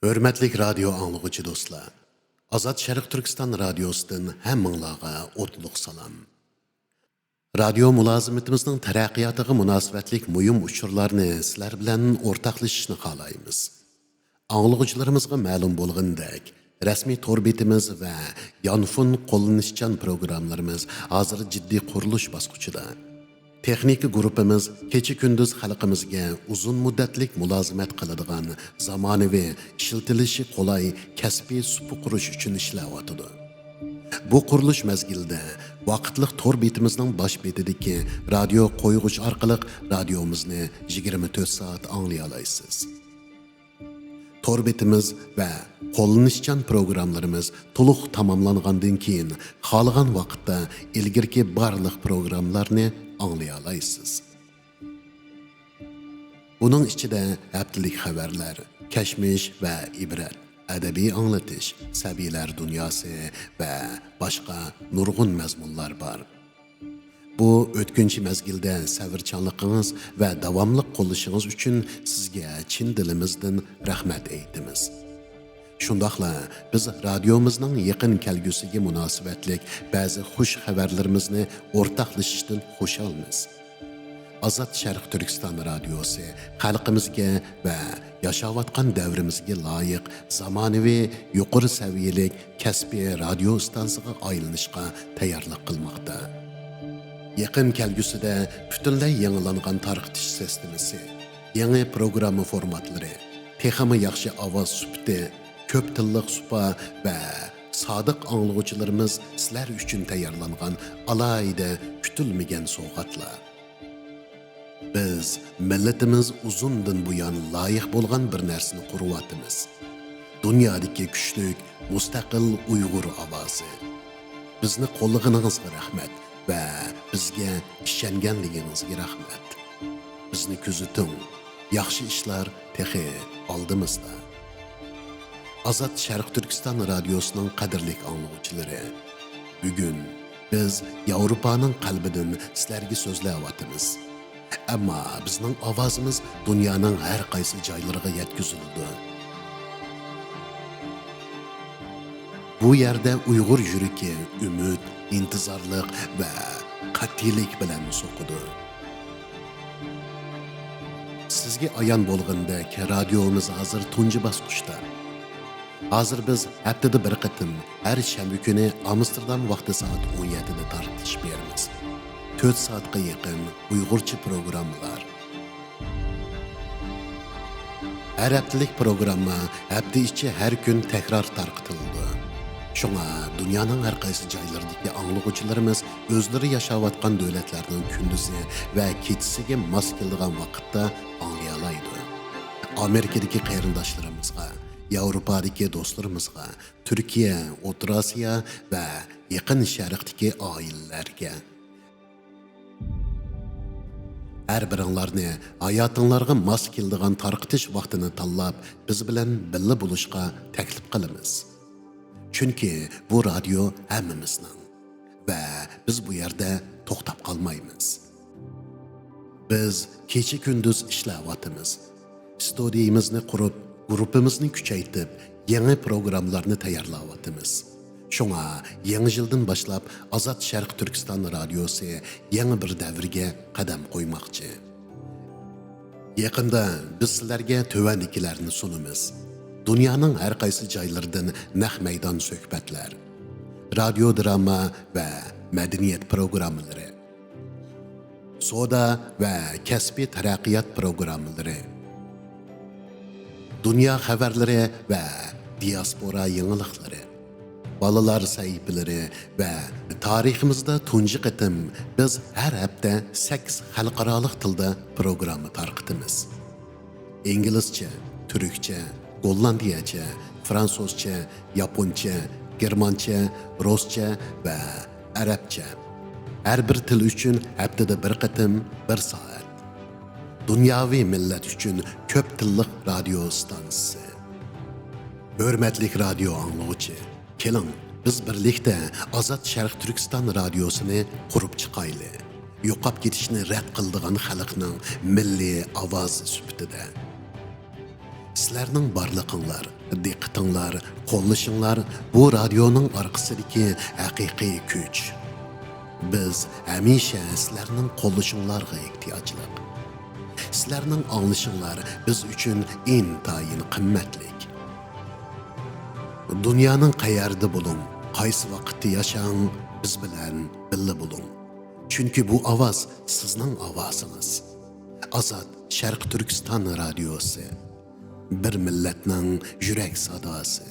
Hörmətlik radio anlıqçı dostlar. Azad Şərq Türkistan radiosidan həmmіңlarga otluq salam. Radio mülazimətimizin tərəqqiyatıga münasibətlik mühim uçurlarni sizlər bilan ortaqlaşışni xalaymiz. Anlıqçılarımızga ma'lum bo'lgandek, rasmiy tor betimiz va Yanfun qo'llanishchan programmalarimiz hozir jiddiy qurilish bosqichida. Texnika guruhimiz kecha kunduz xalqimizga uzun muddatlik mulozimat qiladigan zamonaviy, ishlatilishi qulay kasbiy supa qurish uchun ishlayotidi. Bu qurilish mezgilida vaqtliq tor betimizning bosh betidagi radio qo'yg'ich orqali radiomizni 24 soat anglay olasiz. Tor betimiz va qo'llanishchan programmalarimiz to'liq tamomlangandan keyin xohlagan vaqtda ilgirki barliq programmalarni anglay olasiz. Buning ichida haftalik xabarlar, kashmish va ibrat, adabiy anglatish, sabiylar dunyosi va boshqa nurg'un mazmunlar bor. Bu o'tkinchi mezgilda sabrchanligingiz va davomli qo'llashingiz uchun sizga chin dilimizdan rahmat aytamiz. Shundaqla biz radiomizning yaqin kelgusiga munosabatlik ba'zi xush xabarlarimizni o'rtoqlashishdan xushalmiz. Azad Şərq Türkistan radiosi xalqimizga va yashayotgan davrimizga loyiq zamonaviy, yuqori saviyalik kasbiy radio stansiyasiga aylanishga tayyorlik qilmoqda. Yaqin kelgusida butunlay yangilangan tarqitish sistemasi, yangi programma formatlari, texnika yaxshi ovoz sufati, ko'p tilliq supa va sodiq anglag'uvchilarimiz sizlar uchun tayyorlangan alayida kutilmagan sovg'atlar. Biz millatimiz uzundan buyon loyiq bo'lgan bir narsani quryapmiz. Dunyodagi kuchli, mustaqil Uyg'ur ovozi. Bizni qo'llaganingizga rahmat va bizga ishonganligingizga rahmat. Bizni kuzating. Yaxshi ishlar texi oldimizda. Azad Şərq Türkistan radiosining qadrli anglag'uvchilari, bugun biz Yevropaning qalbidan sizlarga so'zlayapmiz. Ammo bizning ovozimiz dunyoning har qaysi joylariga yetkazildi. Bu yerda Uyg'ur yuragi umid, intizorlik va qat'iylik bilan so'qidi. Sizga ayon bo'lgandek, radiomiz hozir tunji bosqichda. Hozir biz haftada bir qatim har shanba kuni Amsterdam vaqti soat 17 da tarqatish beramiz. 4 soatga yaqin Uyg'urcha programmalar. Har haftalik programma hafta ichi har kun takror tarqatildi. Shunga dunyoning har qaysi joylaridagi anglag'uvchilarimiz o'zlari yashayotgan davlatlarning kunduzi va kechasiga mos keladigan vaqtda anglay oladi. Amerikadagi qarindoshlarimizga, Yevropadagi do'stlarimizga, Turkiya, O'rta Osiyo va Yaqin Sharqdagi oilalarga har biringlarni hayotinglarga mos keladigan tarqitish vaqtini tanlab biz bilan birga bo'lishga taklif qilamiz. Chunki bu radio hammamizning va biz bu yerda to'xtab qolmaymiz. Biz kecha kunduz ishlayapmiz. Studiyamizni qurib, guruhimizni kuchaytirib, yangi programmalarni tayyorlayapmiz. Shunga yangi yildan boshlab Azad Şərq Türkistan radiosi yangi bir davrga qadam qo'ymoqchi. Yaqinda biz sizlarga tovandikilarni sunamiz. Dunyoning har qaysi joylaridan naq maydon suhbatlar, radio drama va madaniyat programmalari, savdo va kasbiy taraqqiyot programmalari, dunyo xabarlari va diaspora yangiliklari, balalar sahifalari va tariximizda tunji qatim biz har hafta 8 xalqaro tilda programma tarqatamiz. Inglizcha, turkcha, gollandiyacha, fransuzcha, yaponcha, germancha, ruscha va arabcha. Har bir til uchun haftada bir qatim 1 soat. Dunyoviy millat uchun ko'p tilliq radio stansiyasi. Hurmatli radio anglag'uvchi, keling biz birlikda Azad Şərq Türkistan radiosini qurib chiqayli. Yo'qab ketishni rad qildigan xalqning milliy ovozi sifatida. Sizlərning barlığınlar, diqqətinglər, qo'llashinglar bu radioning orqasidagi haqiqiy kuch. Biz hamisha sizlarning qo'llashinglarga ehtiyojliq. Sizlarning anglashinglar biz uchun intayin qimmatlik. Dunyoning qayerda bo'ling, qaysi vaqtda yashang, biz bilan birga bo'ling. Chunki bu ovoz sizning ovozingiz. Azad Sharq Turkiston radiosi. Bir millatning yurak sadosi.